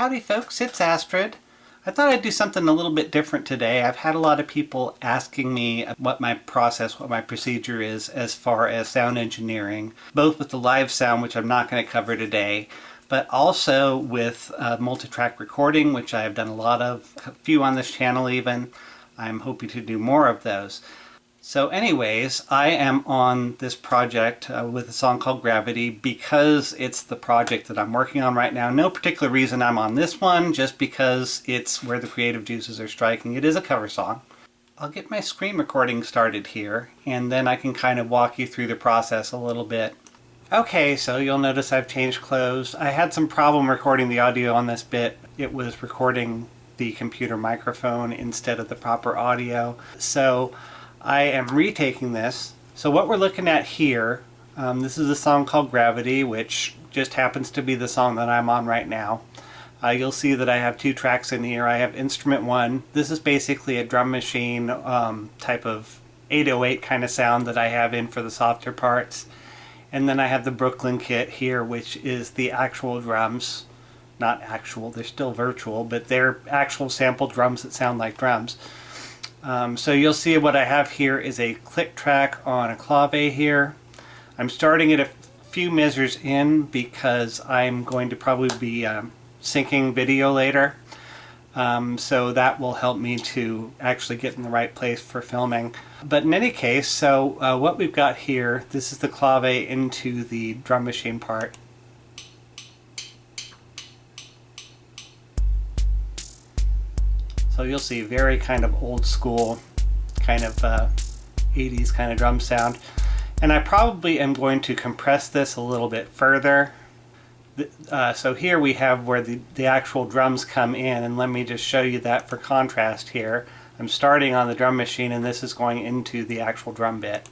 Howdy folks, it's Astrid. I thought I'd do something a little bit different today. I've had a lot of people asking me what my process, what my procedure is as far as sound engineering, both with the live sound, which I'm not going to cover today, but also with multi-track recording, which I have done a lot of, a few on this channel even. I'm hoping to do more of those. So anyways, I am on this project with a song called Gravity because it's the project that I'm working on right now. No particular reason I'm on this one, just because it's where the creative juices are striking. It is a cover song. I'll get my screen recording started here, and then I can kind of walk you through the process a little bit. Okay, so you'll notice I've changed clothes. I had some problem recording the audio on this bit. It was recording the computer microphone instead of the proper audio. So I am retaking this. So what we're looking at here, this is a song called Gravity, which just happens to be the song that I'm on right now. You'll see that I have two tracks in here. I have instrument one. This is basically a drum machine type of 808 kind of sound that I have in for the softer parts. And then I have the Brooklyn kit here, which is the actual drums. Not actual, they're still virtual, but they're actual sample drums that sound like drums. So you'll see what I have here is a click track on a clave here. I'm starting it a few measures in because I'm going to probably be syncing video later. So that will help me to actually get in the right place for filming. But in any case, so what we've got here, this is the clave into the drum machine part. So you'll see very kind of old school, kind of 80s kind of drum sound. And I probably am going to compress this a little bit further. So here we have where the actual drums come in, and let me just show you that for contrast here. I'm starting on the drum machine and this is going into the actual drum bit.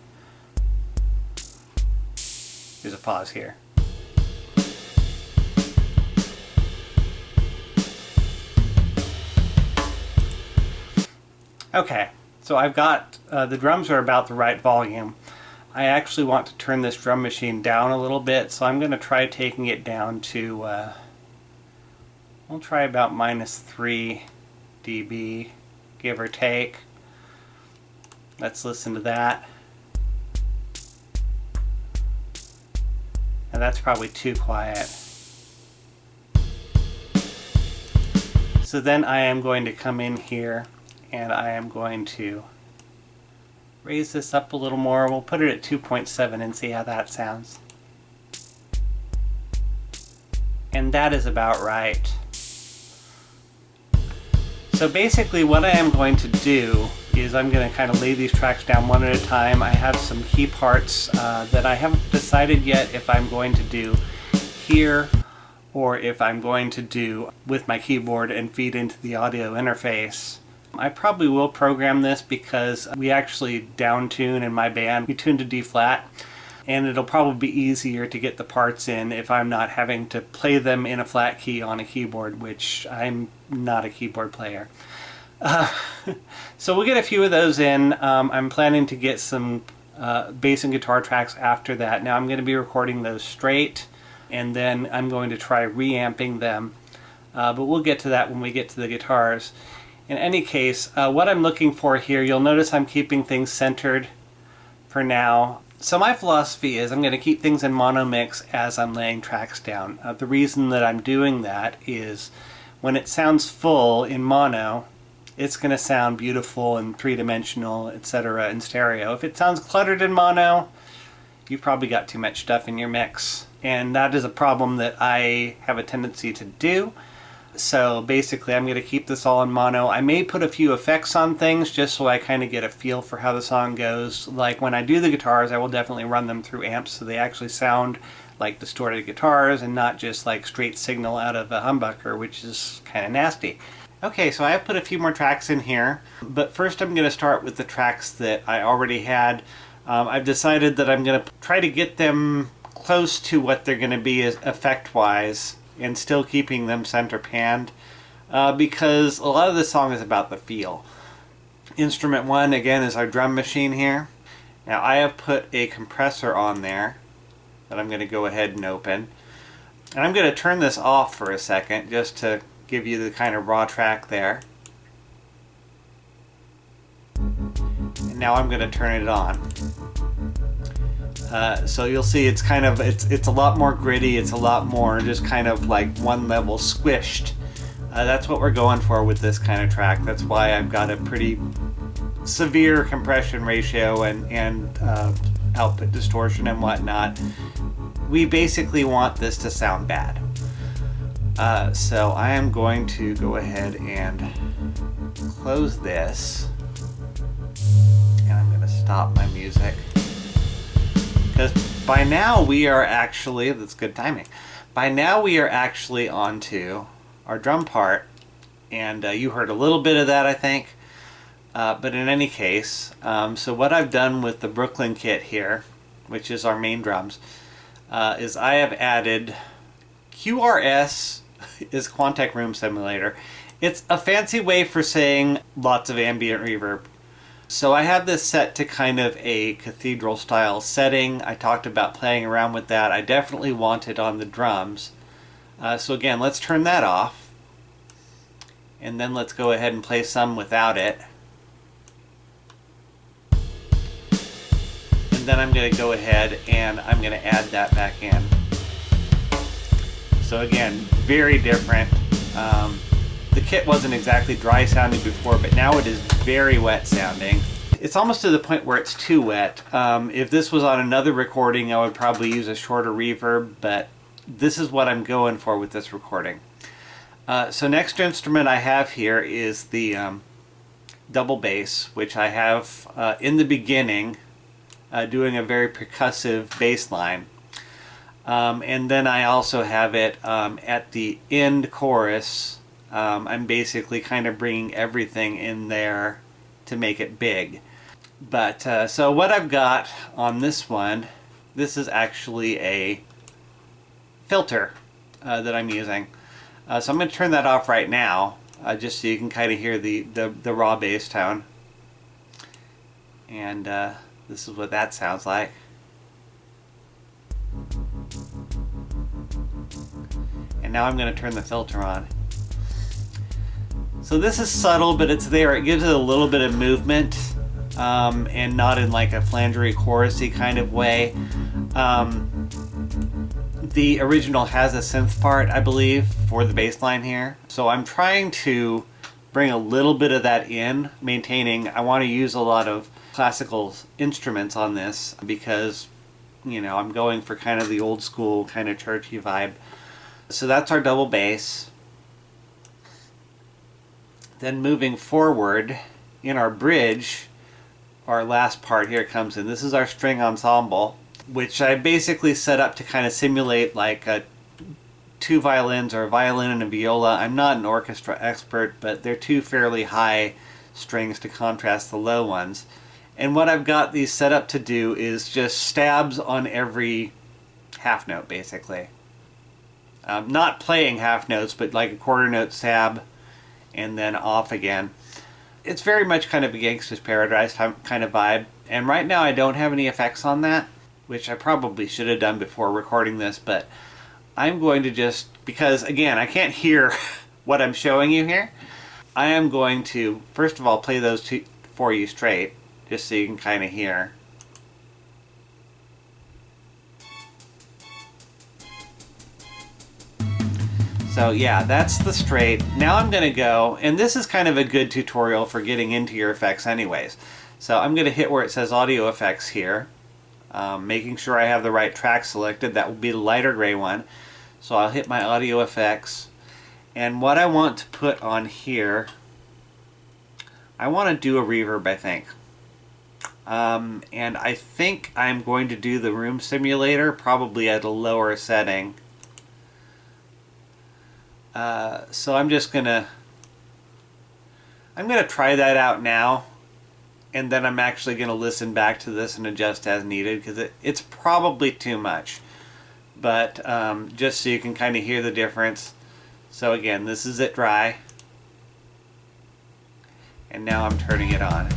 There's a pause here. Okay, so I've got, the drums are about the right volume. I actually want to turn this drum machine down a little bit, so I'm going to try taking it down to, we'll try about -3 dB, give or take. Let's listen to that. And that's probably too quiet. So then I am going to come in here and I am going to raise this up a little more. We'll put it at 2.7 and see how that sounds. And that is about right. So basically what I am going to do is I'm going to kind of lay these tracks down one at a time. I have some key parts that I haven't decided yet if I'm going to do here or if I'm going to do with my keyboard and feed into the audio interface. I probably will program this because we actually down tune in my band. We tune to D flat, and it'll probably be easier to get the parts in if I'm not having to play them in a flat key on a keyboard, which I'm not a keyboard player. So we'll get a few of those in. I'm planning to get some bass and guitar tracks after that. Now I'm going to be recording those straight, and then I'm going to try reamping them. But we'll get to that when we get to the guitars. In any case, what I'm looking for here, you'll notice I'm keeping things centered for now. So my philosophy is I'm going to keep things in mono mix as I'm laying tracks down. The reason that I'm doing that is when it sounds full in mono, it's going to sound beautiful and three-dimensional, etc. in stereo. If it sounds cluttered in mono, you've probably got too much stuff in your mix. And that is a problem that I have a tendency to do. So basically I'm going to keep this all in mono. I may put a few effects on things just so I kind of get a feel for how the song goes. Like when I do the guitars, I will definitely run them through amps so they actually sound like distorted guitars and not just like straight signal out of a humbucker, which is kind of nasty. Okay, so I have put a few more tracks in here, but first I'm going to start with the tracks that I already had. I've decided that I'm going to try to get them close to what they're going to be effect-wise, and still keeping them center panned, because a lot of this song is about the feel. Instrument one, again, is our drum machine here. Now I have put a compressor on there that I'm going to go ahead and open. And I'm going to turn this off for a second just to give you the kind of raw track there. And now I'm going to turn it on. So you'll see it's kind of, it's a lot more gritty, it's a lot more just kind of like one level squished. That's what we're going for with this kind of track. That's why I've got a pretty severe compression ratio and output distortion and whatnot. We basically want this to sound bad. So I am going to go ahead and close this. And I'm going to stop my music. Because by now we are actually, that's good timing. By now we are actually onto our drum part. And you heard a little bit of that, I think. But in any case, so what I've done with the Brooklyn kit here, which is our main drums, is I have added QRS is Quantec Room Simulator. It's a fancy way for saying lots of ambient reverb. So I have this set to kind of a cathedral style setting. I talked about playing around with that. I definitely want it on the drums. So again, let's turn that off. And then let's go ahead and play some without it. And then I'm going to go ahead and I'm going to add that back in. So again, very different. The kit wasn't exactly dry sounding before, but now it is very wet sounding. It's almost to the point where it's too wet. If this was on another recording, I would probably use a shorter reverb, but this is what I'm going for with this recording. So next instrument I have here is the double bass, which I have in the beginning doing a very percussive bass line. And then I also have it at the end chorus. I'm basically kind of bringing everything in there to make it big. But so what I've got on this one, this is actually a filter that I'm using. So I'm going to turn that off right now, just so you can kind of hear the raw bass tone. And this is what that sounds like. And now I'm going to turn the filter on. So this is subtle, but it's there. It gives it a little bit of movement, and not in like a flangery chorusy kind of way. The original has a synth part, I believe, for the bass line here. So I'm trying to bring a little bit of that in, maintaining, I want to use a lot of classical instruments on this because, you know, I'm going for kind of the old school kind of churchy vibe. So that's our double bass. Then moving forward in our bridge, our last part here comes in. This is our string ensemble, which I basically set up to kind of simulate like two violins or a violin and a viola. I'm not an orchestra expert, but they're two fairly high strings to contrast the low ones. And what I've got these set up to do is just stabs on every half note, basically. Not playing half notes, but like a quarter note stab and then off again. It's very much kind of a Gangsta's Paradise kind of vibe. And right now I don't have any effects on that, which I probably should have done before recording this, but I'm going to just, because again, I can't hear what I'm showing you here, I am going to, first of all, play those two for you straight, just so you can kind of hear. So yeah, that's the straight. Now I'm going to go, and this is kind of a good tutorial for getting into your effects anyways. So I'm going to hit where it says audio effects here, making sure I have the right track selected. That will be the lighter gray one. So I'll hit my audio effects, and what I want to put on here, I want to do a reverb, I think. And I think I'm going to do the room simulator probably at a lower setting. So I'm gonna try that out now, and then I'm actually gonna listen back to this and adjust as needed, because it's probably too much, but just so you can kind of hear the difference. So again, this is it dry, and now I'm turning it on.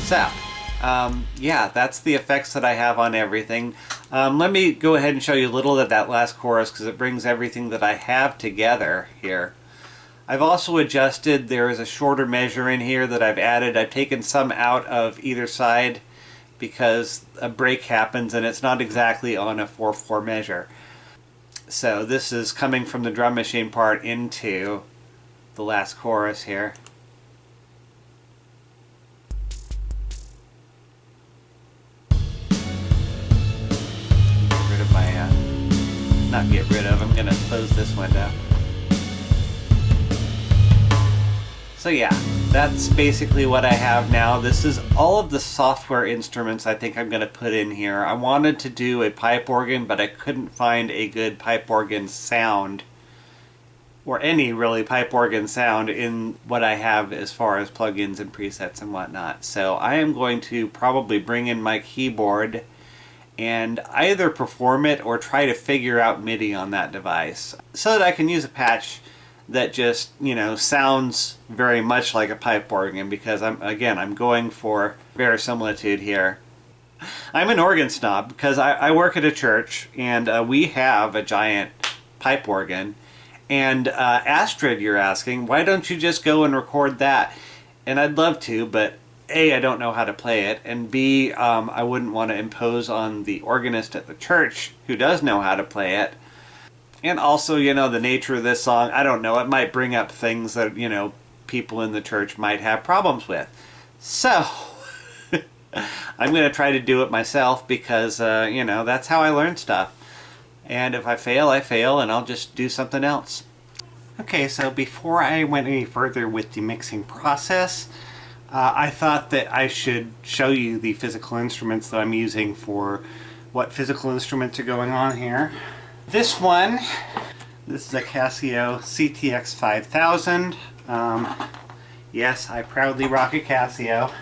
So yeah, that's the effects that I have on everything. Let me go ahead and show you a little of that last chorus because it brings everything that I have together here. I've also adjusted, there is a shorter measure in here that I've added. I've taken some out of either side because a break happens and it's not exactly on a 4/4 measure. So this is coming from the drum machine part into the last chorus here. Not get rid of, I'm going to close this window. So yeah, that's basically what I have now. This is all of the software instruments I think I'm going to put in here. I wanted to do a pipe organ, but I couldn't find a good pipe organ sound, or any really pipe organ sound in what I have as far as plugins and presets and whatnot. So I am going to probably bring in my keyboard and either perform it or try to figure out MIDI on that device so that I can use a patch that just, you know, sounds very much like a pipe organ, because I'm going for verisimilitude here. I'm an organ snob because I work at a church and we have a giant pipe organ, and Astrid, you're asking, why don't you just go and record that? And I'd love to, but A, I don't know how to play it, and B, I wouldn't want to impose on the organist at the church who does know how to play it. And also, you know, the nature of this song, I don't know, it might bring up things that, you know, people in the church might have problems with. So, I'm going to try to do it myself because, you know, that's how I learn stuff. And if I fail, I fail, and I'll just do something else. Okay, so before I went any further with the mixing process, I thought that I should show you the physical instruments that I'm using for what physical instruments are going on here. This one, this is a Casio CTX 5000. Yes, I proudly rock a Casio.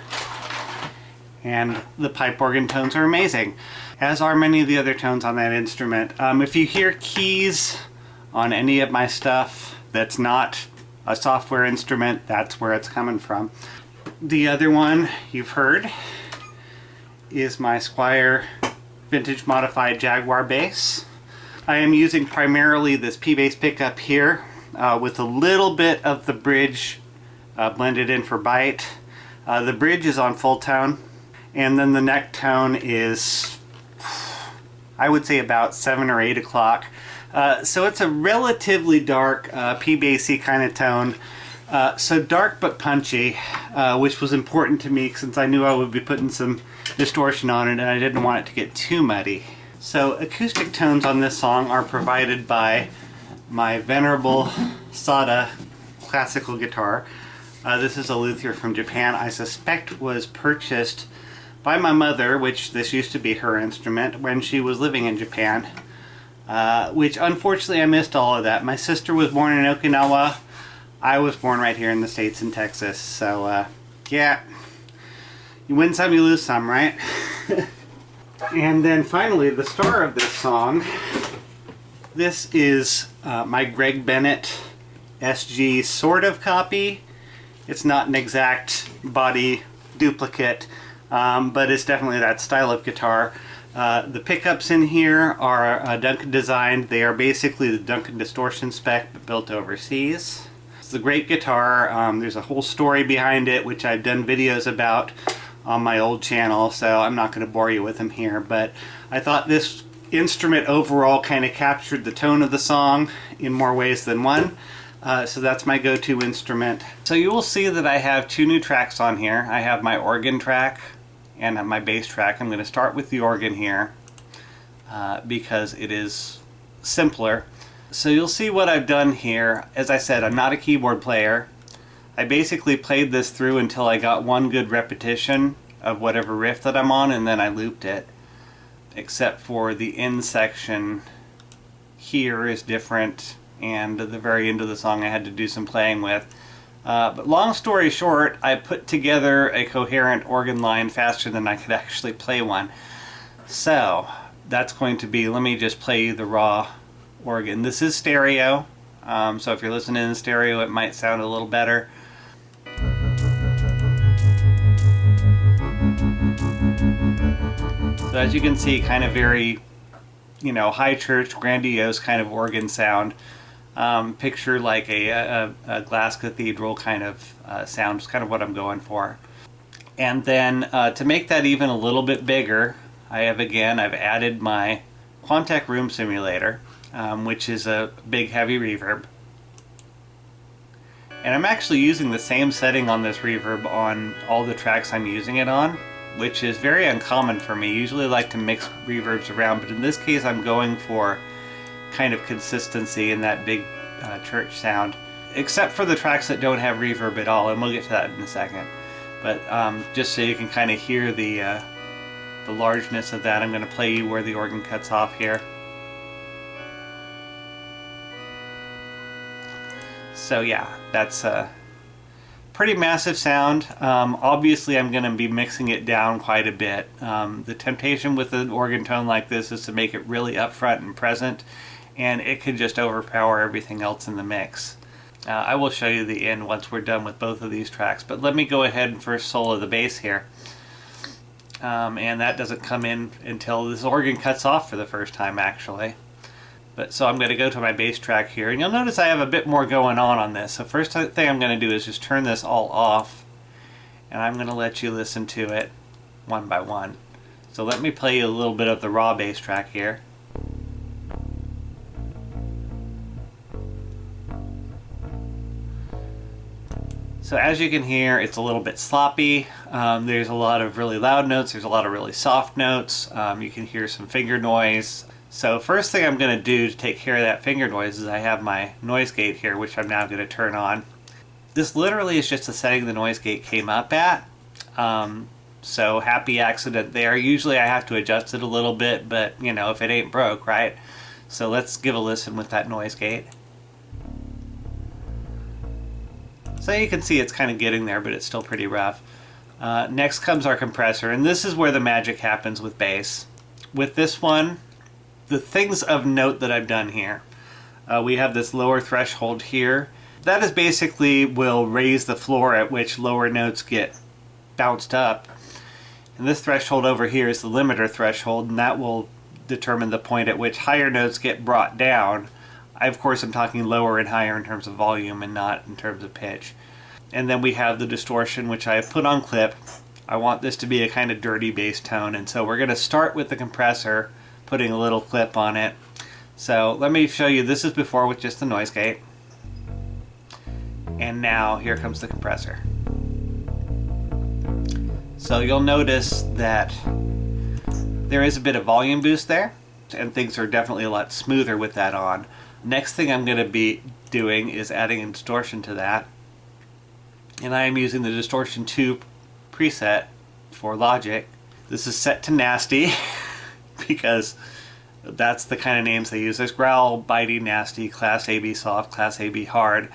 And the pipe organ tones are amazing, as are many of the other tones on that instrument. If you hear keys on any of my stuff that's not a software instrument, that's where it's coming from. The other one you've heard is my Squier vintage modified Jaguar bass. I am using primarily this P-bass pickup here with a little bit of the bridge blended in for bite. The bridge is on full tone, and then the neck tone is, I would say, about 7 or 8 o'clock. So it's a relatively dark P-bassy kind of tone. So dark but punchy, which was important to me since I knew I would be putting some distortion on it and I didn't want it to get too muddy. So acoustic tones on this song are provided by my venerable Sada classical guitar. This is a luthier from Japan. I suspect was purchased by my mother, which this used to be her instrument, when she was living in Japan. Which unfortunately I missed all of that. My sister was born in Okinawa. I was born right here in the States in Texas, so yeah, you win some, you lose some, right? And then finally, the star of this song, this is my Greg Bennett SG sort of copy. It's not an exact body duplicate, but it's definitely that style of guitar. The pickups in here are Duncan designed. They are basically the Duncan distortion spec, but built overseas. It's a great guitar. There's a whole story behind it, which I've done videos about on my old channel, so I'm not going to bore you with them here, but I thought this instrument overall kind of captured the tone of the song in more ways than one. So that's my go-to instrument. So you will see that I have 2 new tracks on here. I have my organ track and my bass track. I'm going to start with the organ here because it is simpler. So you'll see what I've done here. As I said, I'm not a keyboard player. I basically played this through until I got one good repetition of whatever riff that I'm on, and then I looped it. Except for the end section here is different, and at the very end of the song I had to do some playing with. But long story short, I put together a coherent organ line faster than I could actually play one. So that's going to be, let me just play the raw organ. This is stereo, so if you're listening in stereo it might sound a little better. So as you can see, kind of very you know, high church, grandiose kind of organ sound. Picture like a glass cathedral kind of sound is kind of what I'm going for. And then to make that even a little bit bigger, I've added my Quantec Room Simulator, which is a big heavy reverb. And I'm actually using the same setting on this reverb on all the tracks I'm using it on, which is very uncommon for me. Usually I like to mix reverbs around, but in this case I'm going for kind of consistency in that big church sound, except for the tracks that don't have reverb at all, and we'll get to that in a second. But just so you can kind of hear the largeness of that, I'm going to play you where the organ cuts off here. So yeah, that's a pretty massive sound. Obviously I'm going to be mixing it down quite a bit. The temptation with an organ tone like this is to make it really upfront and present, and it could just overpower everything else in the mix. I will show you the end once we're done with both of these tracks, but let me go ahead and first solo the bass here. And that doesn't come in until this organ cuts off for the first time, actually. But so I'm going to go to my bass track here, and you'll notice I have a bit more going on this. So first thing I'm going to do is just turn this all off, and I'm going to let you listen to it one by one. So let me play you a little bit of the raw bass track here. So as you can hear, it's a little bit sloppy. There's a lot of really loud notes, there's a lot of really soft notes. You can hear some finger noise. So first thing I'm going to do to take care of that finger noise is I have my noise gate here, which I'm now going to turn on. This literally is just the setting the noise gate came up at. So happy accident there. Usually I have to adjust it a little bit, but you know, if it ain't broke, right? So let's give a listen with that noise gate. So you can see it's kind of getting there, but it's still pretty rough. Next comes our compressor, and this is where the magic happens with bass. With this one, the things of note that I've done here. We have this lower threshold here. That is basically will raise the floor at which lower notes get bounced up. And this threshold over here is the limiter threshold, and that will determine the point at which higher notes get brought down. I, of course, am talking lower and higher in terms of volume and not in terms of pitch. And then we have the distortion, which I have put on clip. I want this to be a kind of dirty bass tone, and so we're going to start with the compressor, putting a little clip on it. So let me show you, this is before with just the noise gate. And now here comes the compressor. So you'll notice that there is a bit of volume boost there, and things are definitely a lot smoother with that on. Next thing I'm going to be doing is adding a distortion to that. And I am using the Distortion 2 preset for Logic. This is set to nasty because that's the kind of names they use. There's growl, bitey, nasty, class AB soft, class AB hard.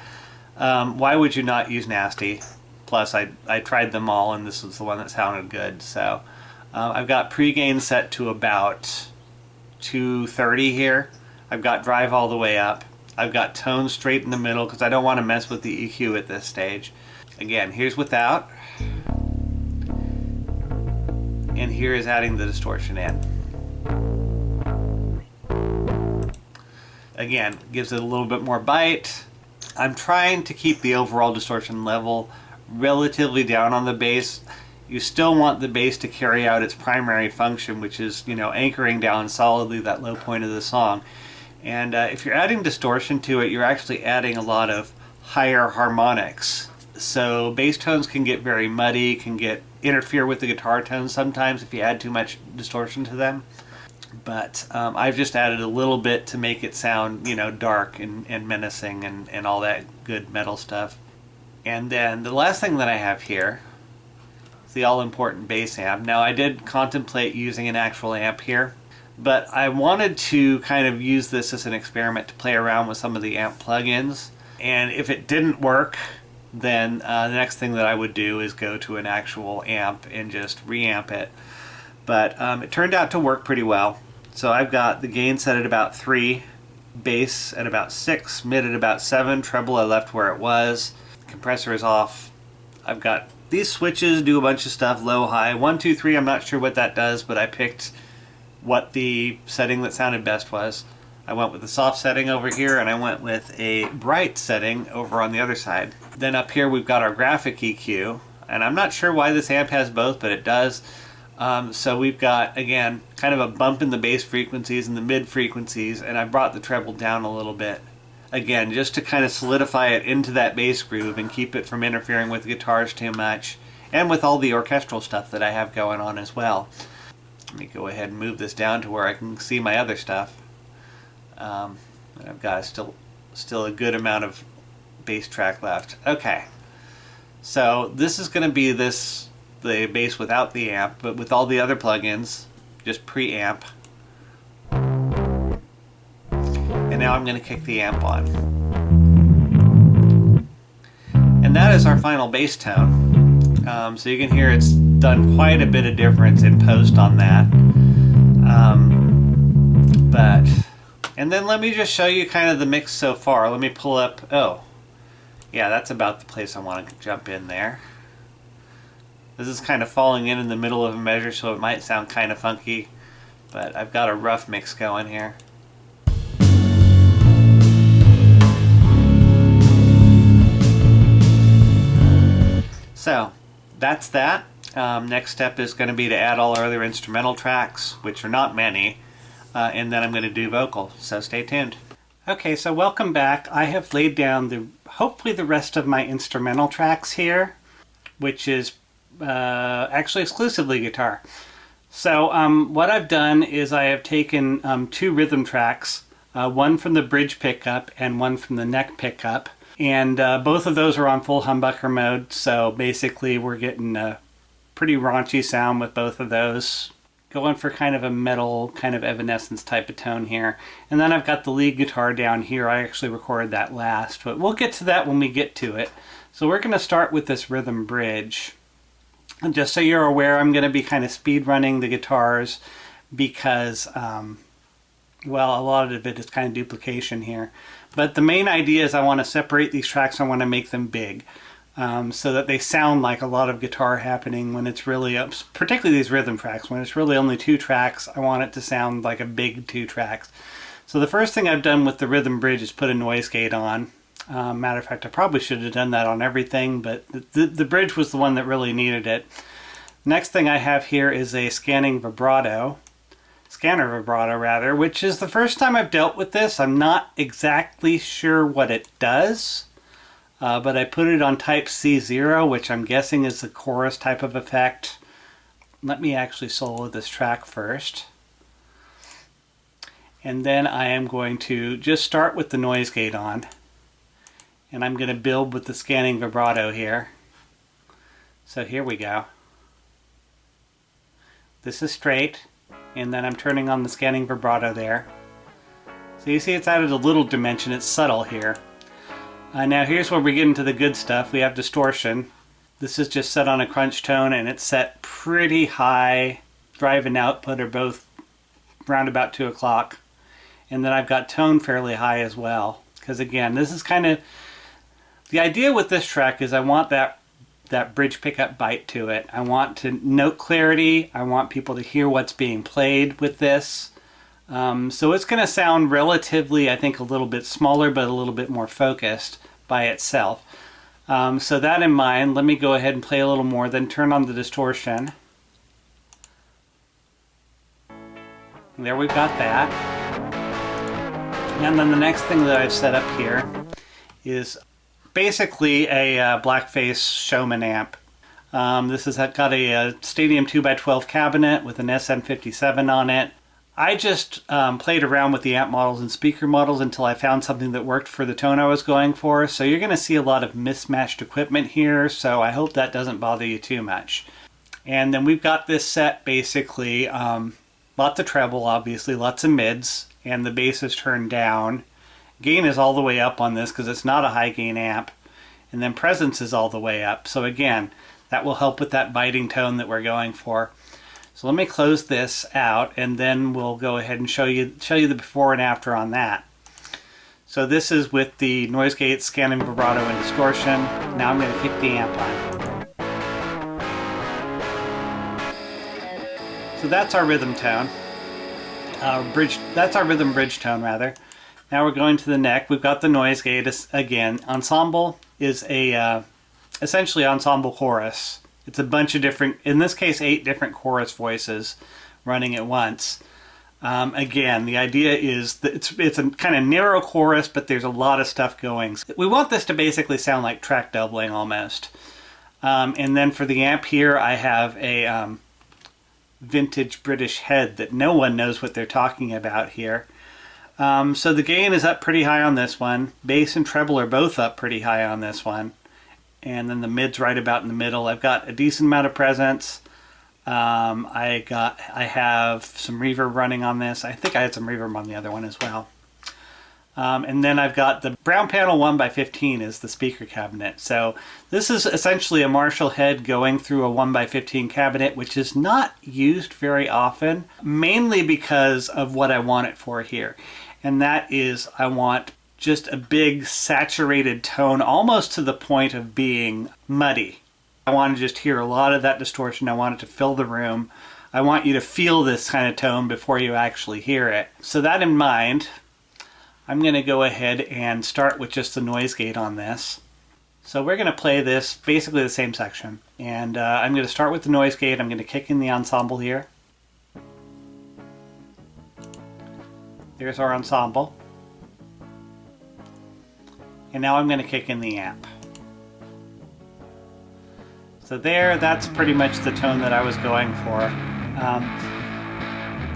Why would you not use nasty? Plus I tried them all and this was the one that sounded good. So I've got pre-gain set to about 230 here. I've got drive all the way up. I've got tone straight in the middle because I don't want to mess with the EQ at this stage. Again, here's without. And here is adding the distortion in. Again, gives it a little bit more bite. I'm trying to keep the overall distortion level relatively down on the bass. You still want the bass to carry out its primary function, which is, you know, anchoring down solidly that low point of the song. And if you're adding distortion to it, you're actually adding a lot of higher harmonics. So bass tones can get very muddy, can interfere with the guitar tones sometimes if you add too much distortion to them. But I've just added a little bit to make it sound, you know, dark and menacing and all that good metal stuff. And then the last thing that I have here is the all-important bass amp. Now I did contemplate using an actual amp here, but I wanted to kind of use this as an experiment to play around with some of the amp plugins. And if it didn't work, then the next thing that I would do is go to an actual amp and just reamp it. But it turned out to work pretty well. So I've got the gain set at about 3, bass at about 6, mid at about 7, treble I left where it was, compressor is off. I've got these switches do a bunch of stuff, low, high, 1, 2, 3, I'm not sure what that does, but I picked what the setting that sounded best was. I went with the soft setting over here, and I went with a bright setting over on the other side. Then up here we've got our graphic EQ, and I'm not sure why this amp has both, but it does. So we've got, again, kind of a bump in the bass frequencies and the mid frequencies, and I brought the treble down a little bit. Again, just to kind of solidify it into that bass groove and keep it from interfering with the guitars too much, and with all the orchestral stuff that I have going on as well. Let me go ahead and move this down to where I can see my other stuff. I've got still a good amount of bass track left. Okay, so this is going to be the bass without the amp, but with all the other plugins, just preamp. And now I'm going to kick the amp on. And that is our final bass tone. So you can hear it's done quite a bit of difference in post on that. And then let me just show you kind of the mix so far. Let me pull up, oh, yeah, that's about the place I want to jump in there. This is kind of falling in the middle of a measure, so it might sound kind of funky, but I've got a rough mix going here. So that's that. Next step is going to be to add all our other instrumental tracks, which are not many, and then I'm going to do vocal, so stay tuned. Okay, so welcome back. I have laid down hopefully the rest of my instrumental tracks here, which is actually exclusively guitar. So what I've done is I have taken 2 rhythm tracks, one from the bridge pickup and one from the neck pickup, and both of those are on full humbucker mode, so basically we're getting a pretty raunchy sound with both of those. Going for kind of a metal, kind of Evanescence type of tone here. And then I've got the lead guitar down here. I actually recorded that last, but we'll get to that when we get to it. So we're going to start with this rhythm bridge. And just so you're aware, I'm going to be kind of speed running the guitars because, well, a lot of it is kind of duplication here. But the main idea is I want to separate these tracks. I want to make them big. So that they sound like a lot of guitar happening when it's really, particularly these rhythm tracks, when it's really only 2 tracks, I want it to sound like a big 2 tracks. So the first thing I've done with the rhythm bridge is put a noise gate on. Matter of fact, I probably should have done that on everything, but the bridge was the one that really needed it. Next thing I have here is a scanner vibrato, which is the first time I've dealt with this. I'm not exactly sure what it does. But I put it on type C0, which I'm guessing is the chorus type of effect. Let me actually solo this track first. And then I am going to just start with the noise gate on. And I'm going to build with the scanning vibrato here. So here we go. This is straight, and then I'm turning on the scanning vibrato there. So you see it's added a little dimension, it's subtle here. Now here's where we get into the good stuff. We have distortion. This is just set on a crunch tone, and it's set pretty high. Drive and output are both around about 2 o'clock. And then I've got tone fairly high as well. Because again, this is kind of... The idea with this track is I want that bridge pickup bite to it. I want to note clarity. I want people to hear what's being played with this. So it's going to sound relatively, I think, a little bit smaller, but a little bit more focused by itself. So that in mind, let me go ahead and play a little more, then turn on the distortion. And there we've got that. And then the next thing that I've set up here is basically a blackface Showman amp. This has got a Stadium 2x12 cabinet with an SM57 on it. I just played around with the amp models and speaker models until I found something that worked for the tone I was going for. So you're going to see a lot of mismatched equipment here, so I hope that doesn't bother you too much. And then we've got this set basically, lots of treble obviously, lots of mids, and the bass is turned down. Gain is all the way up on this because it's not a high gain amp. And then presence is all the way up. So again, that will help with that biting tone that we're going for. So let me close this out, and then we'll go ahead and show you the before and after on that. So this is with the noise gate, scanning vibrato, and distortion. Now I'm going to kick the amp on. So that's our rhythm tone. bridge. That's our rhythm bridge tone, rather. Now we're going to the neck. We've got the noise gate again. Ensemble is a essentially ensemble chorus. It's a bunch of different, in this case, 8 different chorus voices running at once. Again, the idea is that it's a kind of narrow chorus, but there's a lot of stuff going. We want this to basically sound like track doubling almost. And then for the amp here, I have a vintage British head that no one knows what they're talking about here. So the gain is up pretty high on this one. Bass and treble are both up pretty high on this one. And then the mid's right about in the middle. I've got a decent amount of presence. I have some reverb running on this. I think I had some reverb on the other one as well. And then I've got the brown panel 1x15 is the speaker cabinet. So this is essentially a Marshall head going through a 1x15 cabinet, which is not used very often, mainly because of what I want it for here. And that is, I want just a big saturated tone, almost to the point of being muddy. I want to just hear a lot of that distortion. I want it to fill the room. I want you to feel this kind of tone before you actually hear it. So that in mind, I'm going to go ahead and start with just the noise gate on this. So we're going to play this, basically the same section. And I'm going to start with the noise gate. I'm going to kick in the ensemble here. There's our ensemble. And now I'm going to kick in the amp. So there, that's pretty much the tone that I was going for.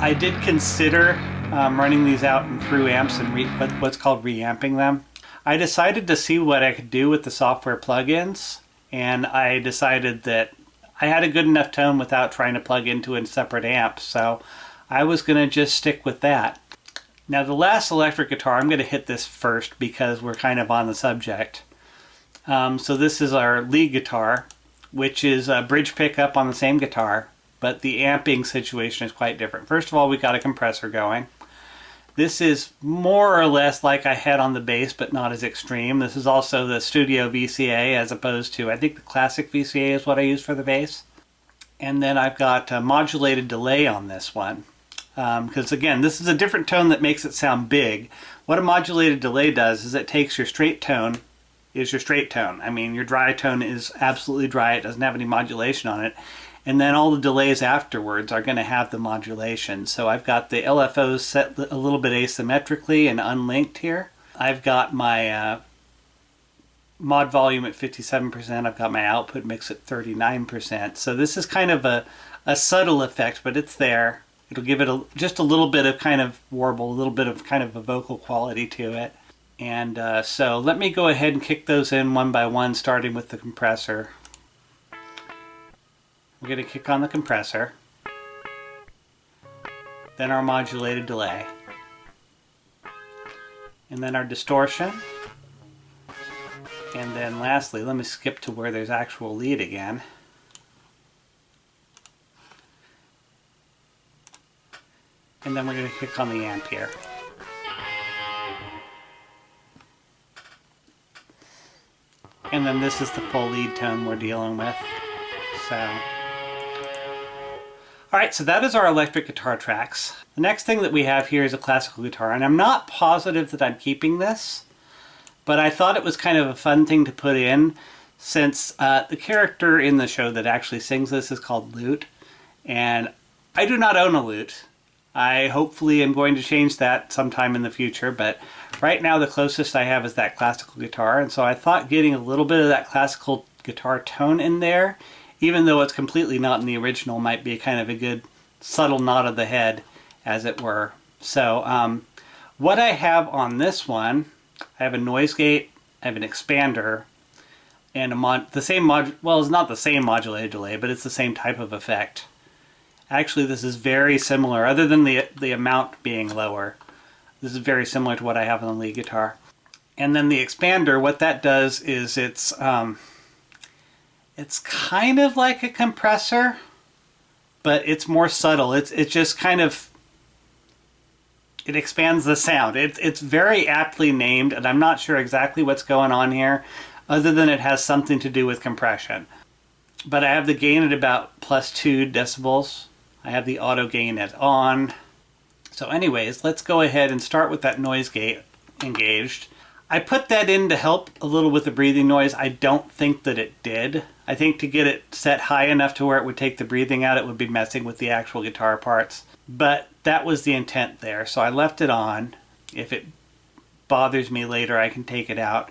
I did consider running these out and through amps and what's called reamping them. I decided to see what I could do with the software plugins, and I decided that I had a good enough tone without trying to plug into a separate amp, so I was going to just stick with that. Now the last electric guitar, I'm going to hit this first because we're kind of on the subject. So this is our lead guitar, which is a bridge pickup on the same guitar, but the amping situation is quite different. First of all, we got a compressor going. This is more or less like I had on the bass, but not as extreme. This is also the studio VCA as opposed to, I think the classic VCA is what I use for the bass. And then I've got a modulated delay on this one. Because again, this is a different tone that makes it sound big. What a modulated delay does is it takes your straight tone, is your straight tone. I mean, your dry tone is absolutely dry. It doesn't have any modulation on it. And then all the delays afterwards are going to have the modulation. So I've got the LFOs set a little bit asymmetrically and unlinked here. I've got my mod volume at 57%. I've got my output mix at 39%. So this is kind of a subtle effect, but it's there. It'll give it just a little bit of kind of warble, a little bit of kind of a vocal quality to it. And so let me go ahead and kick those in one by one, starting with the compressor. We're going to kick on the compressor, then our modulated delay, and then our distortion, and then lastly, let me skip to where there's actual lead again. And then we're going to kick on the amp here. And then this is the full lead tone we're dealing with. So, alright, so that is our electric guitar tracks. The next thing that we have here is a classical guitar, and I'm not positive that I'm keeping this, but I thought it was kind of a fun thing to put in since the character in the show that actually sings this is called Lute, and I do not own a lute. I hopefully am going to change that sometime in the future, but right now the closest I have is that classical guitar, and so I thought getting a little bit of that classical guitar tone in there, even though it's completely not in the original, might be kind of a good subtle nod of the head, as it were. So what I have on this one, I have a noise gate, I have an expander, and it's not the same modulated delay, but it's the same type of effect. Actually, this is very similar, other than the amount being lower. This is very similar to what I have on the lead guitar. And then the expander, what that does is it's kind of like a compressor, but it's more subtle. It just kind of, it expands the sound. It's very aptly named, and I'm not sure exactly what's going on here, other than it has something to do with compression. But I have the gain at about +2 decibels. I have the auto gain at on. So anyways, let's go ahead and start with that noise gate engaged. I put that in to help a little with the breathing noise. I don't think that it did. I think to get it set high enough to where it would take the breathing out, it would be messing with the actual guitar parts. But that was the intent there, so I left it on. If it bothers me later, I can take it out.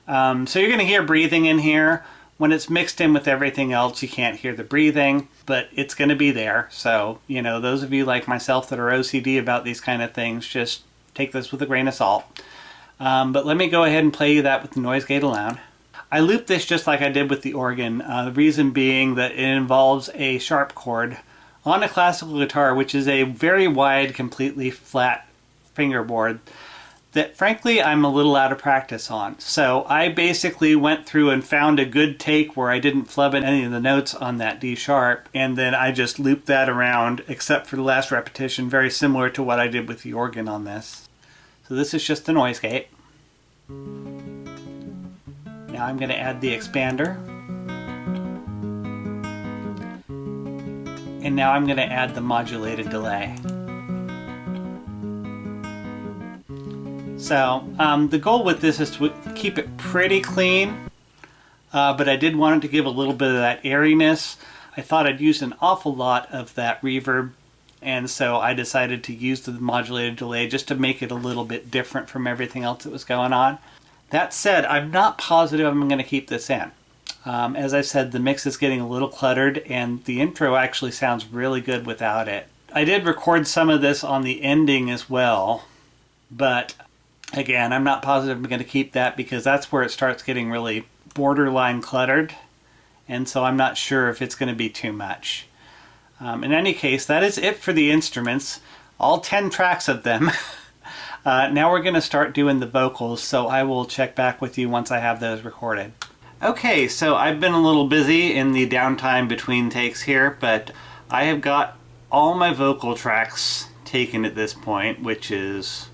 So you're going to hear breathing in here. When it's mixed in with everything else, you can't hear the breathing, but it's going to be there. So, you know, those of you like myself that are OCD about these kind of things, just take this with a grain of salt. But let me go ahead and play you that with the noise gate alone. I loop this just like I did with the organ, the reason being that it involves a sharp chord on a classical guitar, which is a very wide, completely flat fingerboard that frankly I'm a little out of practice on. So I basically went through and found a good take where I didn't flub any of the notes on that D sharp, and then I just looped that around except for the last repetition, very similar to what I did with the organ on this. So this is just the noise gate. Now I'm going to add the expander. And now I'm going to add the modulated delay. So the goal with this is to keep it pretty clean, but I did want it to give a little bit of that airiness. I thought I'd use an awful lot of that reverb, and so I decided to use the modulated delay just to make it a little bit different from everything else that was going on. That said, I'm not positive I'm going to keep this in. As I said, the mix is getting a little cluttered, and the intro actually sounds really good without it. I did record some of this on the ending as well, but again, I'm not positive I'm going to keep that because that's where it starts getting really borderline cluttered, and so I'm not sure if it's going to be too much. In any case, that is it for the instruments, all 10 tracks of them. Now we're going to start doing the vocals, so I will check back with you once I have those recorded. Okay, so I've been a little busy in the downtime between takes here, but I have got all my vocal tracks taken at this point, which is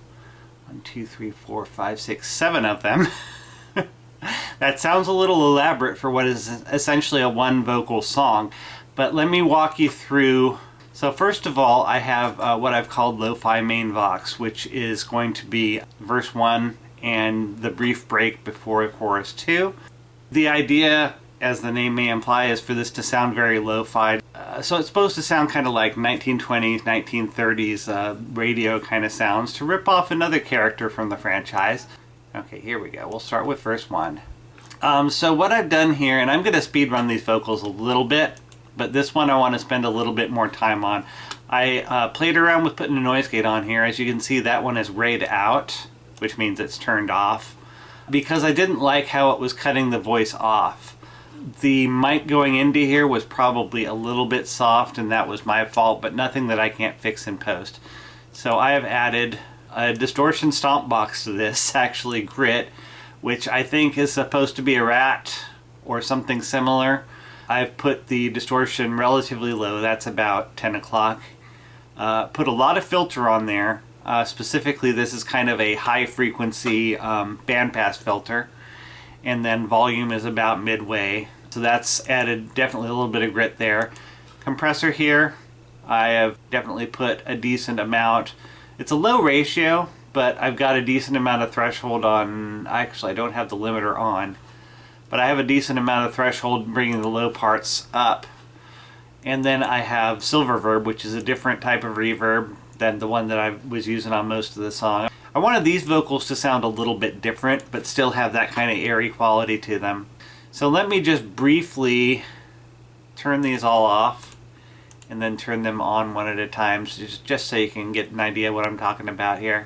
1, 2, 3, 4, 5, 6, 7 of them. That sounds a little elaborate for what is essentially a one vocal song, but let me walk you through. So first of all, I have what I've called lo-fi main vox, which is going to be verse 1 and the brief break before chorus 2. The idea, as the name may imply, is for this to sound very lo-fi. So it's supposed to sound kind of like 1920s, 1930s radio kind of sounds to rip off another character from the franchise. Okay, here we go. We'll start with verse 1. So what I've done here, and I'm going to speed run these vocals a little bit, but this one I want to spend a little bit more time on. I played around with putting a noise gate on here. As you can see, that one is rayed out, which means it's turned off, because I didn't like how it was cutting the voice off. The mic going into here was probably a little bit soft, and that was my fault, but nothing that I can't fix in post. So I have added a distortion stomp box to this, actually grit, which I think is supposed to be a rat or something similar. I've put the distortion relatively low, that's about 10 o'clock. Put a lot of filter on there. Specifically, this is kind of a high frequency bandpass filter, and then volume is about midway, so that's added definitely a little bit of grit there. Compressor here, I have definitely put a decent amount. It's a low ratio, but I've got a decent amount of threshold on. Actually, I don't have the limiter on, but I have a decent amount of threshold bringing the low parts up. And then I have Silververb, which is a different type of reverb than the one that I was using on most of the song. I wanted these vocals to sound a little bit different, but still have that kind of airy quality to them. So let me just briefly turn these all off and then turn them on one at a time, just so you can get an idea what I'm talking about here.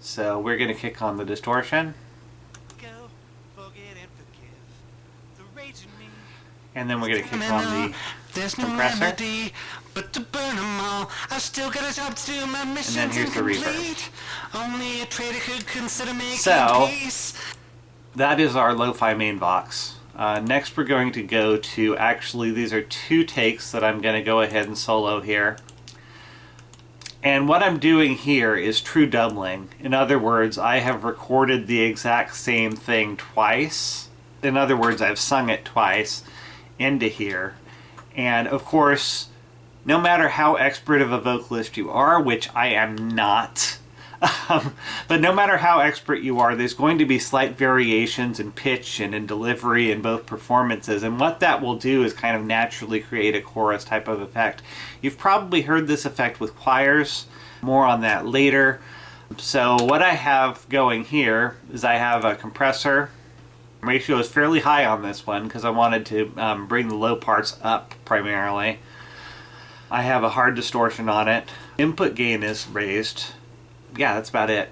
So we're going to kick on the distortion. And then we're going to kick on the compressor. But to burn them all, I still got a job to do. My mission's and then here's the reverb. Only a traitor could consider making peace. That is our lo-fi main vox. Next we're going to go to, actually these are 2 takes that I'm going to go ahead and solo here. And what I'm doing here is true doubling. In other words, I have recorded the exact same thing twice. In other words, I've sung it twice into here. And of course, no matter how expert of a vocalist you are, which I am not, but no matter how expert you are, there's going to be slight variations in pitch and in delivery in both performances, and what that will do is kind of naturally create a chorus type of effect. You've probably heard this effect with choirs, more on that later. So what I have going here is I have a compressor. Ratio is fairly high on this one because I wanted to bring the low parts up primarily. I have a hard distortion on it. Input gain is raised. Yeah, that's about it.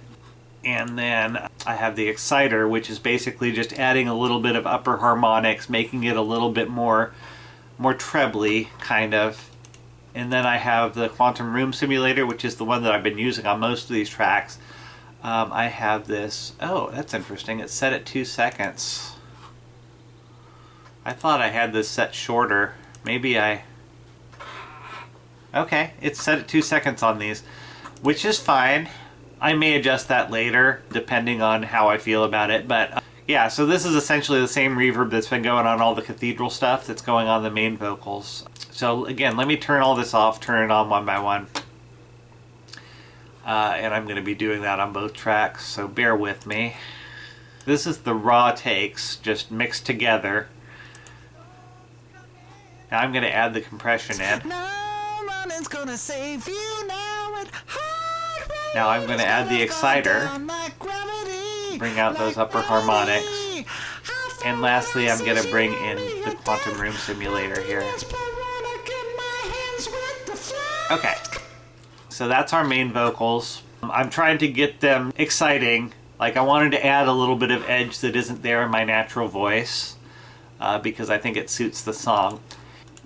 And then I have the exciter, which is basically just adding a little bit of upper harmonics, making it a little bit more trebly, kind of. And then I have the quantum room simulator, which is the one that I've been using on most of these tracks. I have this, oh, that's interesting, it's set at 2 seconds. I thought I had this set shorter. Maybe okay, it's set at 2 seconds on these, which is fine. I may adjust that later, depending on how I feel about it, but yeah, so this is essentially the same reverb that's been going on all the cathedral stuff that's going on the main vocals. So again, let me turn all this off, turn it on one by one. And I'm going to be doing that on both tracks, so bear with me. This is the raw takes, just mixed together. Now I'm going to add the compression in. Now I'm going to add the exciter, bring out those upper harmonics. And lastly, I'm going to bring in the quantum room simulator here. Okay. So that's our main vocals. I'm trying to get them exciting. Like, I wanted to add a little bit of edge that isn't there in my natural voice because I think it suits the song.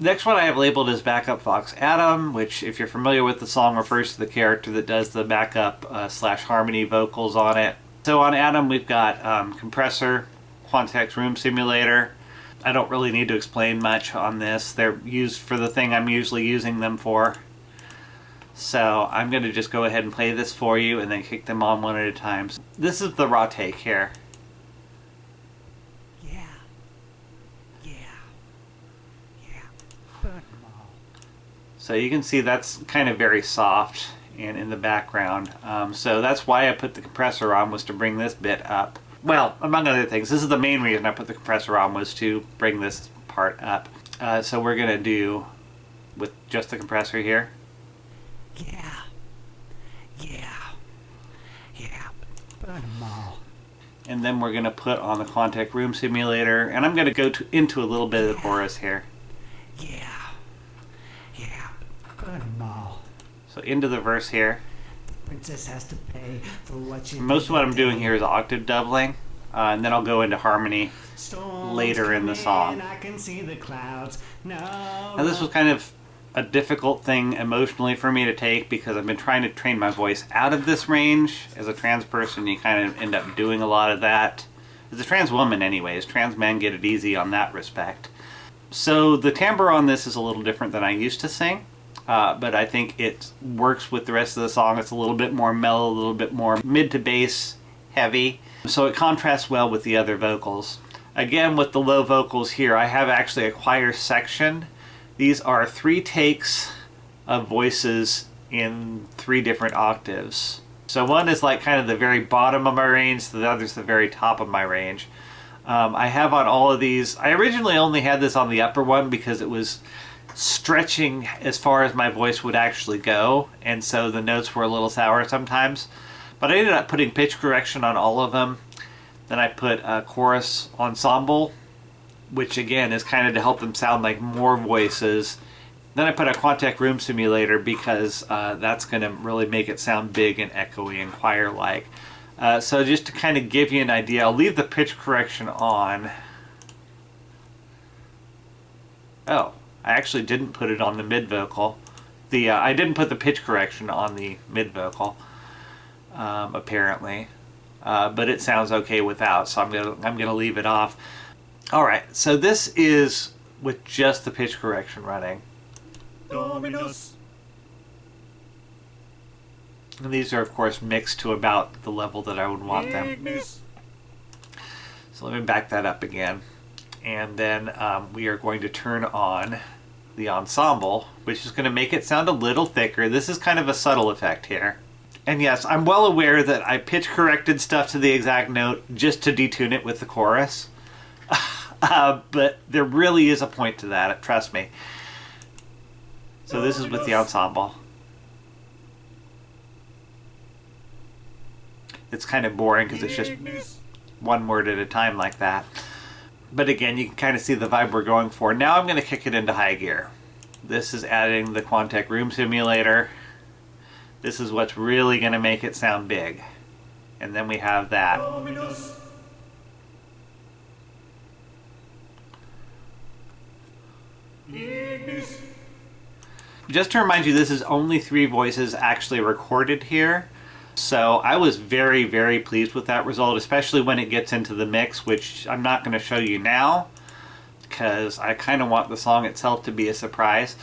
Next one I have labeled as Backup Fox Adam, which, if you're familiar with the song, refers to the character that does the backup / harmony vocals on it. So on Adam we've got compressor, Quantex room simulator. I don't really need to explain much on this. They're used for the thing I'm usually using them for. So I'm going to just go ahead and play this for you and then kick them on one at a time. This is the raw take here. Yeah. Burn them all. So you can see that's kind of very soft and in the background. So that's why I put the compressor on, was to bring this bit up. Well, among other things, this is the main reason I put the compressor on, was to bring this part up. So we're going to do with just the compressor here. Yeah. Burn them all. And then we're going to put on the Quantex room simulator, and I'm going to go into a little bit of the chorus here. Yeah. Burn them all. So into the verse here. The princess has to pay for what she. Most of what I'm doing here is octave doubling, and then I'll go into harmony later in the song. I can see the clouds. No. Now this was kind of a difficult thing emotionally for me to take because I've been trying to train my voice out of this range. As a trans person, you kind of end up doing a lot of that. As a trans woman anyways, trans men get it easy on that respect. So the timbre on this is a little different than I used to sing, but I think it works with the rest of the song. It's a little bit more mellow, a little bit more mid to bass heavy, so it contrasts well with the other vocals. Again, with the low vocals here, I have actually a choir section. These are 3 takes of voices in 3 different octaves. So one is like kind of the very bottom of my range, the other's the very top of my range. I have on all of these, I originally only had this on the upper one because it was stretching as far as my voice would actually go, and so the notes were a little sour sometimes. But I ended up putting pitch correction on all of them. Then I put a chorus ensemble, which again is kind of to help them sound like more voices. Then I put a Quantex room simulator because that's going to really make it sound big and echoey and choir-like. So just to kind of give you an idea, I'll leave the pitch correction on. Oh, I actually didn't put it on the mid vocal. I didn't put the pitch correction on the mid vocal, apparently, but it sounds okay without. So I'm gonna leave it off. All right, so this is with just the pitch correction running. Dominus. And these are, of course, mixed to about the level that I would want them. So let me back that up again. And then we are going to turn on the ensemble, which is going to make it sound a little thicker. This is kind of a subtle effect here. And yes, I'm well aware that I pitch corrected stuff to the exact note just to detune it with the chorus. But there really is a point to that, trust me. So this is with the ensemble. It's kind of boring because it's just one word at a time like that. But again, you can kind of see the vibe we're going for. Now I'm going to kick it into high gear. This is adding the Quantec Room Simulator. This is what's really going to make it sound big. And then we have that. Just to remind you, this is only 3 voices actually recorded here. So I was very, very pleased with that result, especially when it gets into the mix, which I'm not going to show you now because I kind of want the song itself to be a surprise.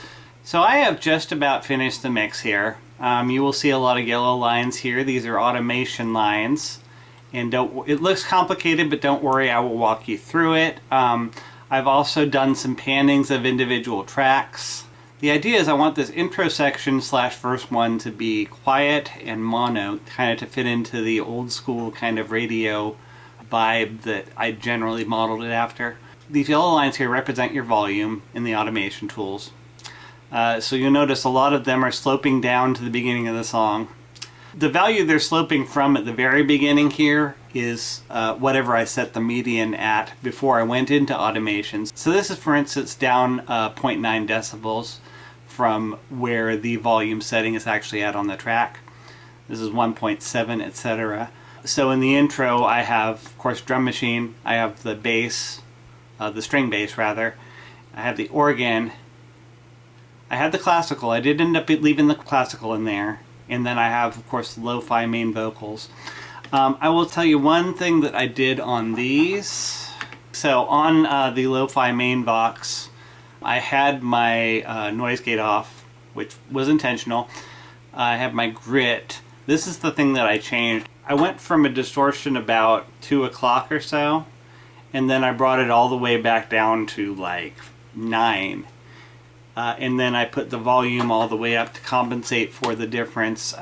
So I have just about finished the mix here. You will see a lot of yellow lines here. These are automation lines. And it looks complicated, but don't worry, I will walk you through it. I've also done some pannings of individual tracks. The idea is I want this intro section / verse 1 to be quiet and mono, kind of to fit into the old school kind of radio vibe that I generally modeled it after. These yellow lines here represent your volume in the automation tools. So you'll notice a lot of them are sloping down to the beginning of the song. The value they're sloping from at the very beginning here is whatever I set the median at before I went into automations. So this is, for instance, down 0.9 decibels from where the volume setting is actually at on the track. This is 1.7, etc. So in the intro I have, of course, drum machine, I have the bass, the string bass rather, I have the organ, I had the classical. I did end up leaving the classical in there. And then I have, of course, lo-fi main vocals. I will tell you one thing that I did on these. So on the lo-fi main box, I had my noise gate off, which was intentional. I have my grit. This is the thing that I changed. I went from a distortion about 2 o'clock or so, and then I brought it all the way back down to like 9. And then I put the volume all the way up to compensate for the difference.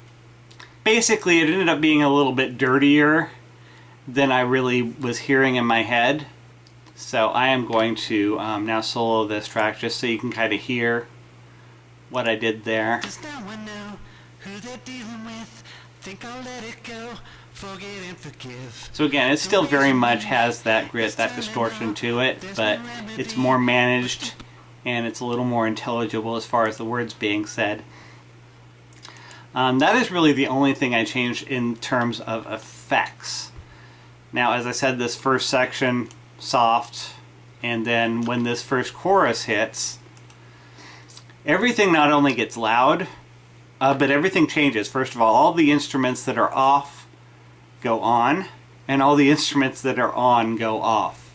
Basically, it ended up being a little bit dirtier than I really was hearing in my head. So I am going to now solo this track just so you can kind of hear what I did there. Does no one know who they're dealing with? Think I'll let it go. Forget and forgive. So again, it still very much has that grit, that distortion to it, but it's more managed and it's a little more intelligible as far as the words being said. That is really the only thing I changed in terms of effects. Now, as I said, this first section, soft, and then when this first chorus hits, everything not only gets loud, but everything changes. First of all the instruments that are off go on, and all the instruments that are on go off.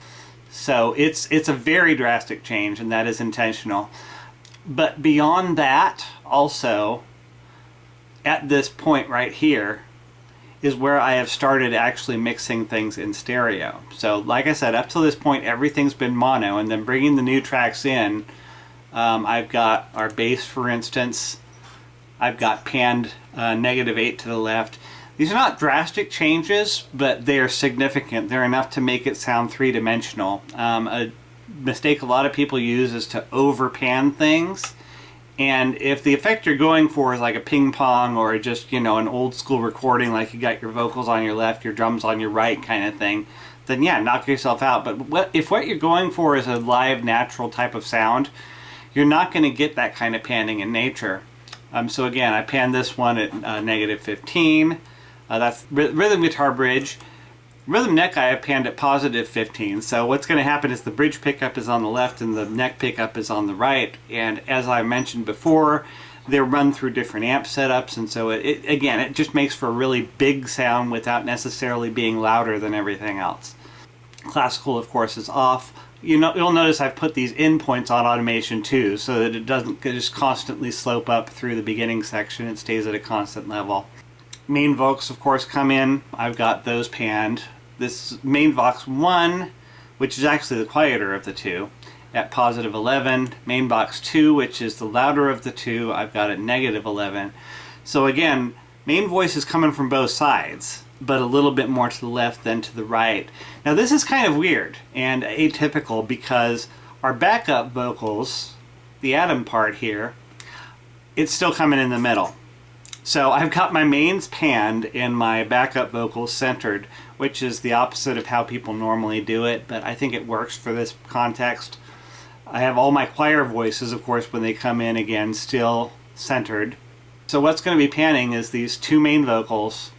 So it's a very drastic change, and that is intentional. But beyond that, also, at this point right here, is where I have started actually mixing things in stereo. So like I said, up to this point, everything's been mono, and then bringing the new tracks in, I've got our bass, for instance. I've got panned -8 to the left. These are not drastic changes, but they are significant. They're enough to make it sound three-dimensional. A mistake a lot of people use is to over-pan things. And if the effect you're going for is like a ping pong or just, you know, an old school recording, like you got your vocals on your left, your drums on your right kind of thing, then yeah, knock yourself out. But if what you're going for is a live, natural type of sound, you're not going to get that kind of panning in nature. So again, I panned this one at -15. That's rhythm guitar bridge. Rhythm neck I have panned at +15. So what's going to happen is the bridge pickup is on the left and the neck pickup is on the right. And as I mentioned before, they're run through different amp setups, and so it just makes for a really big sound without necessarily being louder than everything else. Classical, of course, is off. You'll notice I've put these endpoints on automation too, so that it doesn't just constantly slope up through the beginning section. It stays at a constant level. Main vocals, of course, come in. I've got those panned. This main Vox 1, which is actually the quieter of the two, at positive 11. Main box 2, which is the louder of the two, I've got at negative 11. So again, main voice is coming from both sides, but a little bit more to the left than to the right. Now this is kind of weird and atypical because our backup vocals, the atom part here, it's still coming in the middle. So I've got my mains panned and my backup vocals centered, which is the opposite of how people normally do it, but I think it works for this context. I have all my choir voices, of course, when they come in again, still centered. So what's going to be panning is these two main vocals,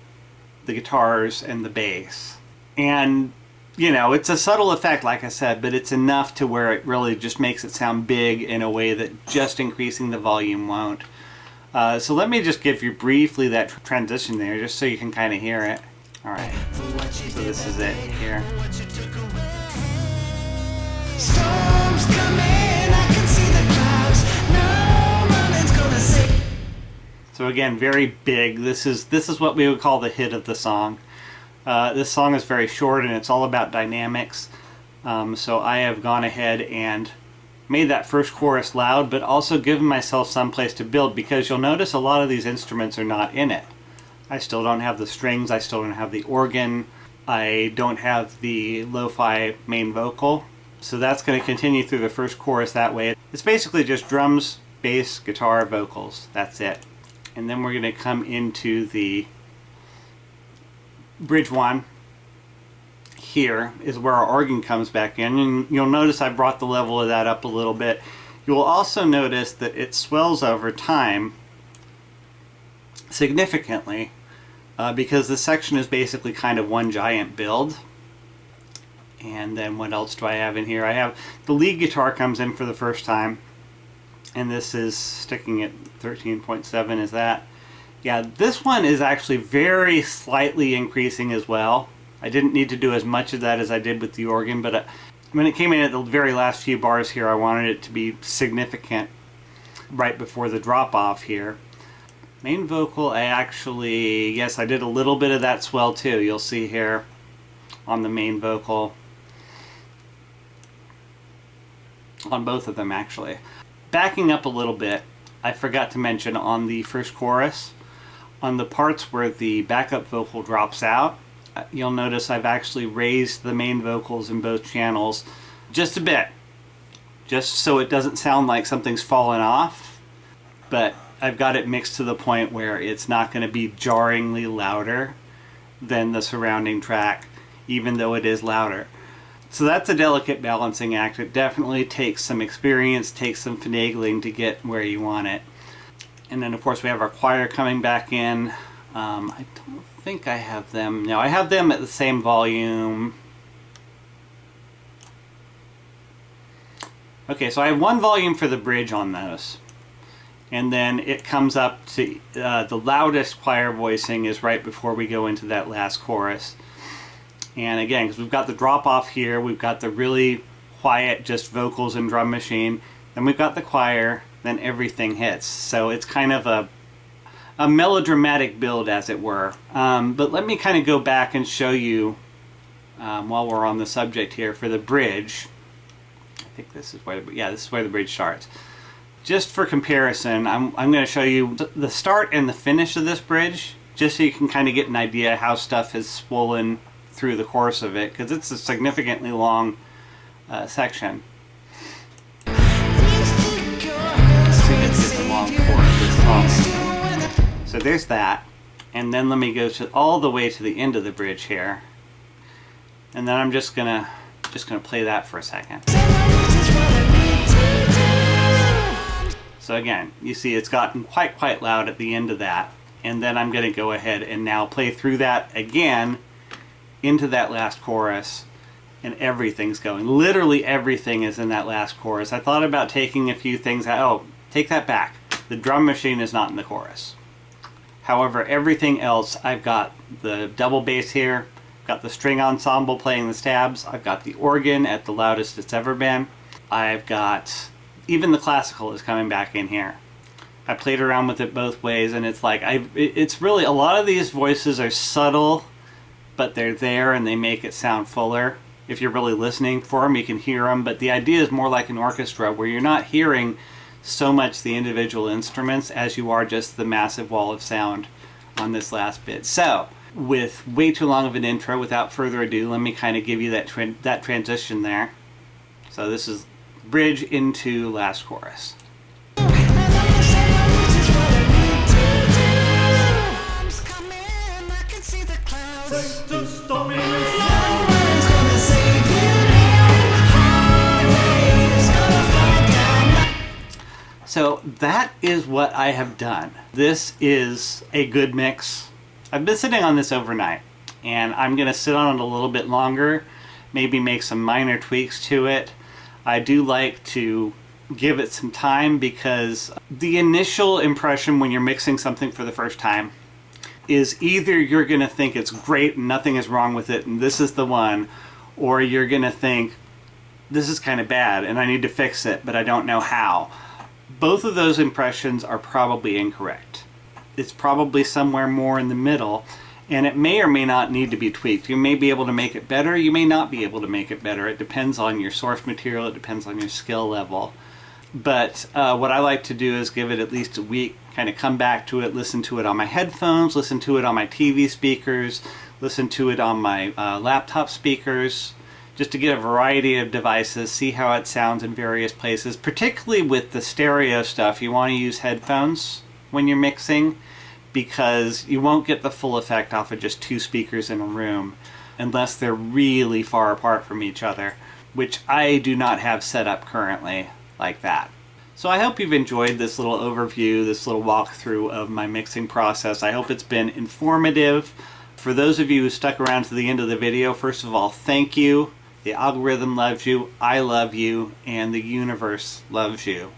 the guitars, and the bass. And, you know, it's a subtle effect, like I said, but it's enough to where it really just makes it sound big in a way that just increasing the volume won't. So let me just give you briefly that transition there, just so you can kind of hear it. Alright, so this is it here. Storms coming, I can see the clouds. No one's gonna see. So again, very big. This is what we would call the hit of the song. This song is very short and it's all about dynamics. So I have gone ahead and made that first chorus loud, but also given myself some place to build, because you'll notice a lot of these instruments are not in it. I still don't have the strings, I still don't have the organ, I don't have the lo-fi main vocal. So that's going to continue through the first chorus that way. It's basically just drums, bass, guitar, vocals. That's it. And then we're going to come into the bridge 1. Here is where our organ comes back in, and you'll notice I brought the level of that up a little bit. You will also notice that it swells over time significantly because this section is basically kind of one giant build. And then what else do I have in here? I have the lead guitar comes in for the first time, and this is sticking at 13.7 is that. Yeah, this one is actually very slightly increasing as well. I didn't need to do as much of that as I did with the organ, but when it came in at the very last few bars here, I wanted it to be significant right before the drop off here. Main vocal, yes, I did a little bit of that swell too. You'll see here on the main vocal, on both of them actually. Backing up a little bit, I forgot to mention on the first chorus, on the parts where the backup vocal drops out, you'll notice I've actually raised the main vocals in both channels just a bit, just so it doesn't sound like something's fallen off, but I've got it mixed to the point where it's not going to be jarringly louder than the surrounding track, even though it is louder. So that's a delicate balancing act. It definitely takes some experience, takes some finagling to get where you want it. And then of course we have our choir coming back in. I don't think I have them. No, I have them at the same volume. Okay, so I have one volume for the bridge on those. And then it comes up to the loudest choir voicing is right before we go into that last chorus. And again, because we've got the drop off here, we've got the really quiet just vocals and drum machine, then we've got the choir, then everything hits. So it's kind of a melodramatic build, as it were. But let me kind of go back and show you, while we're on the subject here, for the bridge. I think this is where, this is where the bridge starts. Just for comparison, I'm going to show you the start and the finish of this bridge, just so you can kind of get an idea how stuff has swollen through the course of it, because it's a significantly long section. Significantly long for this song. So there's that, and then let me go to all the way to the end of the bridge here, and then I'm just gonna play that for a second. So again, you see it's gotten quite loud at the end of that, and then I'm going to go ahead and now play through that again into that last chorus, and everything's going. Literally everything is in that last chorus. I thought about taking a few things out. Oh, take that back. The drum machine is not in the chorus. However, everything else, I've got the double bass here, I've got the string ensemble playing the stabs, I've got the organ at the loudest it's ever been, I've got even the classical is coming back in here. I played around with it both ways, and it's like it's really, a lot of these voices are subtle, but they're there and they make it sound fuller. If you're really listening for them, you can hear them, but the idea is more like an orchestra where you're not hearing so much the individual instruments as you are just the massive wall of sound on this last bit. So, with way too long of an intro, without further ado, let me kind of give you that transition there. So this is bridge into last chorus. So that is what I have done. This is a good mix. I've been sitting on this overnight, and I'm going to sit on it a little bit longer, maybe make some minor tweaks to it. I do like to give it some time because the initial impression when you're mixing something for the first time is either you're going to think it's great and nothing is wrong with it and this is the one, or you're going to think this is kind of bad and I need to fix it but I don't know how. Both of those impressions are probably incorrect. It's probably somewhere more in the middle, and it may or may not need to be tweaked. You may be able to make it better, you may not be able to make it better. It depends on your source material, it depends on your skill level. But what I like to do is give it at least a week, kind of come back to it, listen to it on my headphones, listen to it on my TV speakers, listen to it on my laptop speakers, just to get a variety of devices, see how it sounds in various places. Particularly with the stereo stuff, you want to use headphones when you're mixing because you won't get the full effect off of just two speakers in a room unless they're really far apart from each other, which I do not have set up currently like that. So I hope you've enjoyed this little overview, this little walkthrough of my mixing process. I hope it's been informative. For those of you who stuck around to the end of the video, first of all, thank you. The algorithm loves you, I love you, and the universe loves you.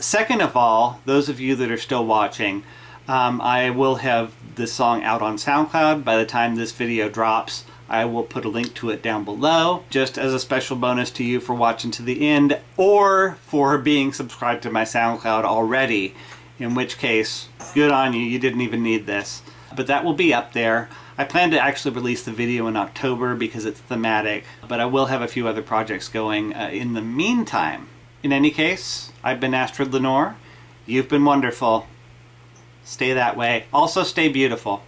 Second of all, those of you that are still watching, I will have this song out on SoundCloud. By the time this video drops, I will put a link to it down below, just as a special bonus to you for watching to the end, or for being subscribed to my SoundCloud already, in which case, good on you, you didn't even need this. But that will be up there. I plan to actually release the video in October because it's thematic, but I will have a few other projects going in the meantime. In any case, I've been Astrid Lenore. You've been wonderful. Stay that way. Also stay beautiful.